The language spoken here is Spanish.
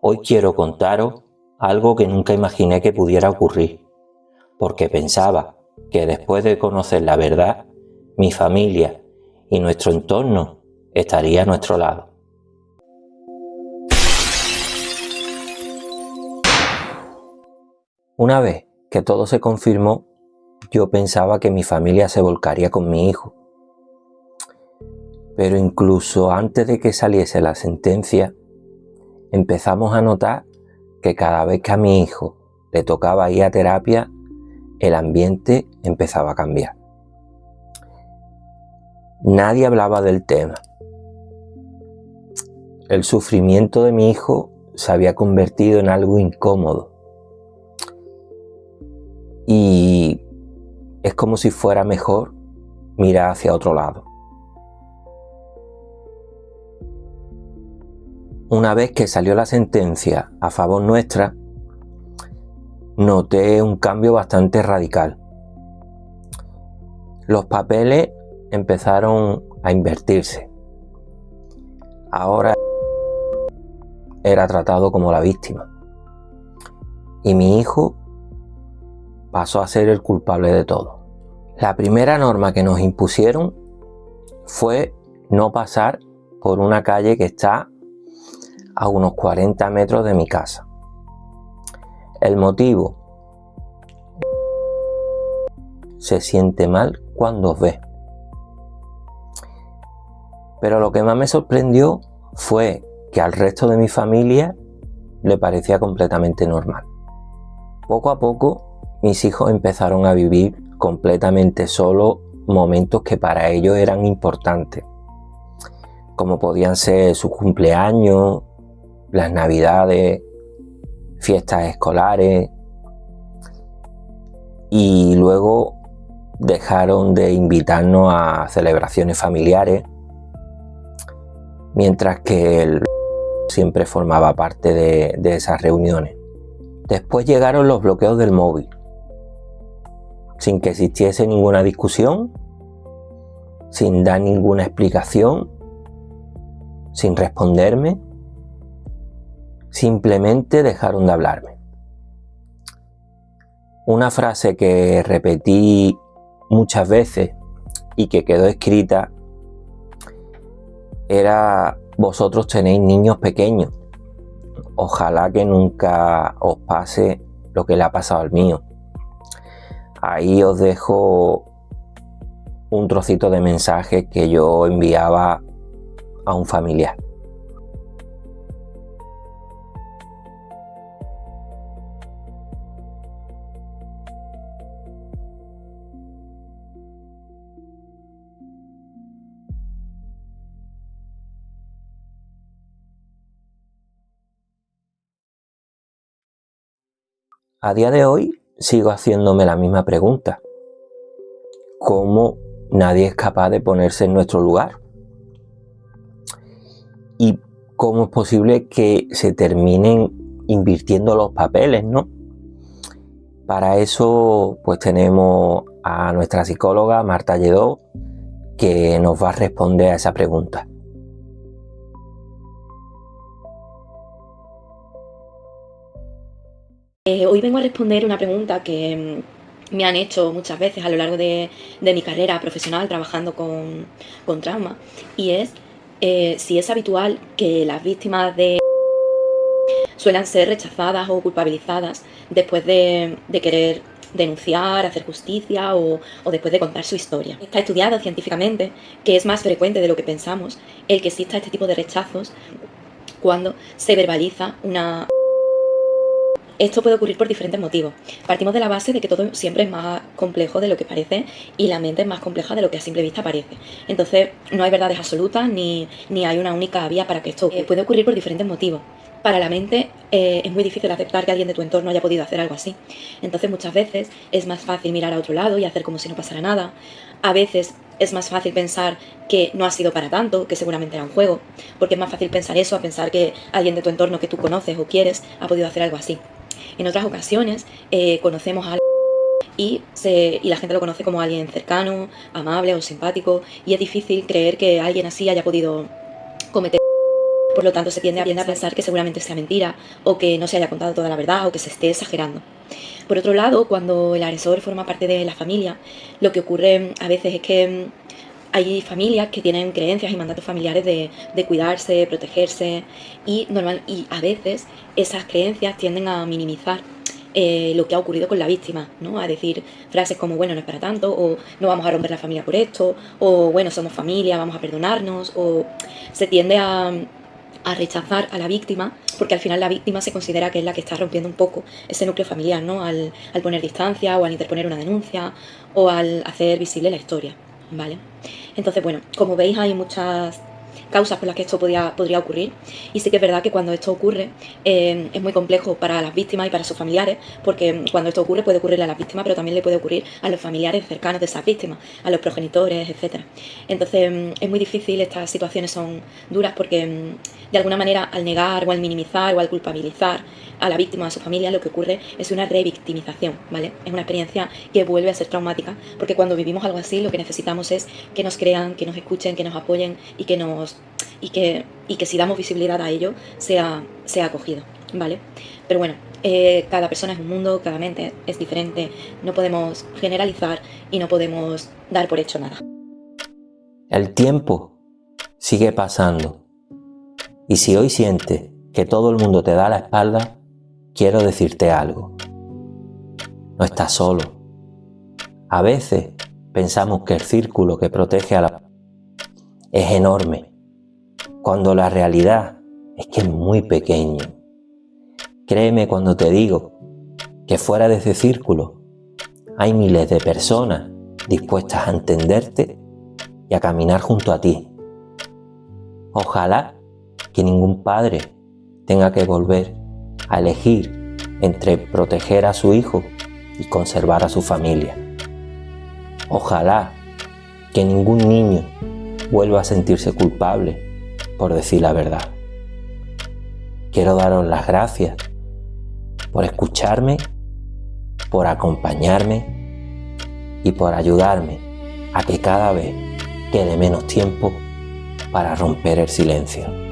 Hoy quiero contaros algo que nunca imaginé que pudiera ocurrir, porque pensaba que después de conocer la verdad, mi familia y nuestro entorno estaría a nuestro lado. Una vez que todo se confirmó, yo pensaba que mi familia se volcaría con mi hijo. Pero incluso antes de que saliese la sentencia, empezamos a notar que cada vez que a mi hijo le tocaba ir a terapia, el ambiente empezaba a cambiar. Nadie hablaba del tema. El sufrimiento de mi hijo se había convertido en algo incómodo. Y es como si fuera mejor mirar hacia otro lado. Una vez que salió la sentencia a favor nuestra, noté un cambio bastante radical. Los papeles empezaron a invertirse. Ahora era tratado como la víctima. Y mi hijo pasó a ser el culpable de todo. La primera norma que nos impusieron fue no pasar por una calle que está a unos 40 metros de mi casa. El motivo: se siente mal cuando os ve. Pero lo que más me sorprendió fue que al resto de mi familia le parecía completamente normal. Poco a poco mis hijos empezaron a vivir completamente solos momentos que para ellos eran importantes, como podían ser su cumpleaños, las navidades, fiestas escolares, y luego dejaron de invitarnos a celebraciones familiares, mientras que él siempre formaba parte de esas reuniones. Después llegaron los bloqueos del móvil, sin que existiese ninguna discusión, sin dar ninguna explicación, sin responderme. Simplemente dejaron de hablarme. Una frase que repetí muchas veces y que quedó escrita era: vosotros tenéis niños pequeños, ojalá que nunca os pase lo que le ha pasado al mío. Ahí os dejo un trocito de mensaje que yo enviaba a un familiar. A día de hoy sigo haciéndome la misma pregunta: ¿cómo nadie es capaz de ponerse en nuestro lugar? ¿Y cómo es posible que se terminen invirtiendo los papeles, no? Para eso pues tenemos a nuestra psicóloga Marta Lledó, que nos va a responder a esa pregunta. Hoy vengo a responder una pregunta que me han hecho muchas veces a lo largo de mi carrera profesional trabajando con trauma, y es si es habitual que las víctimas suelan ser rechazadas o culpabilizadas después de querer denunciar, hacer justicia o después de contar su historia. Está estudiado científicamente que es más frecuente de lo que pensamos el que exista este tipo de rechazos cuando se verbaliza una... Esto puede ocurrir por diferentes motivos. Partimos de la base de que todo siempre es más complejo de lo que parece y la mente es más compleja de lo que a simple vista parece. Entonces, no hay verdades absolutas ni hay una única vía para que esto puede ocurrir por diferentes motivos. Para la mente es muy difícil aceptar que alguien de tu entorno haya podido hacer algo así. Entonces, muchas veces es más fácil mirar a otro lado y hacer como si no pasara nada. A veces es más fácil pensar que no ha sido para tanto, que seguramente era un juego, porque es más fácil pensar eso a pensar que alguien de tu entorno que tú conoces o quieres ha podido hacer algo así. En otras ocasiones conocemos a alguien y la gente lo conoce como alguien cercano, amable o simpático, y es difícil creer que alguien así haya podido cometer Por lo tanto, se tiende a pensar que seguramente sea mentira, o que no se haya contado toda la verdad, o que se esté exagerando. Por otro lado, cuando el agresor forma parte de la familia, lo que ocurre a veces es que hay familias que tienen creencias y mandatos familiares de cuidarse, protegerse, y a veces esas creencias tienden a minimizar lo que ha ocurrido con la víctima, ¿no? A decir frases como, bueno, no es para tanto, o no vamos a romper la familia por esto, o bueno, somos familia, vamos a perdonarnos, o se tiende a rechazar a la víctima, porque al final la víctima se considera que es la que está rompiendo un poco ese núcleo familiar, ¿no? Al poner distancia, o al interponer una denuncia, o al hacer visible la historia, ¿vale? Entonces, bueno, como veis, hay muchas causas por las que esto podría ocurrir, y sí que es verdad que cuando esto ocurre es muy complejo para las víctimas y para sus familiares, porque cuando esto ocurre puede ocurrirle a las víctimas, pero también le puede ocurrir a los familiares cercanos de esas víctimas, a los progenitores, etc. Entonces es muy difícil, estas situaciones son duras porque de alguna manera, al negar o al minimizar o al culpabilizar a la víctima o a su familia, lo que ocurre es una revictimización, ¿vale? Es una experiencia que vuelve a ser traumática, porque cuando vivimos algo así lo que necesitamos es que nos crean, que nos escuchen, que nos apoyen, y que si damos visibilidad a ello sea acogido, ¿vale? Pero bueno, cada persona es un mundo, cada mente es diferente, no podemos generalizar y no podemos dar por hecho nada. El tiempo sigue pasando, y si hoy sientes que todo el mundo te da la espalda, quiero decirte algo. No estás solo. A veces pensamos que el círculo que protege a la es enorme, cuando la realidad es que es muy pequeño. Créeme cuando te digo que fuera de ese círculo hay miles de personas dispuestas a entenderte y a caminar junto a ti. Ojalá que ningún padre tenga que volver a elegir entre proteger a su hijo y conservar a su familia. Ojalá que ningún niño vuelva a sentirse culpable por decir la verdad. Quiero daros las gracias por escucharme, por acompañarme y por ayudarme a que cada vez quede menos tiempo para romper el silencio.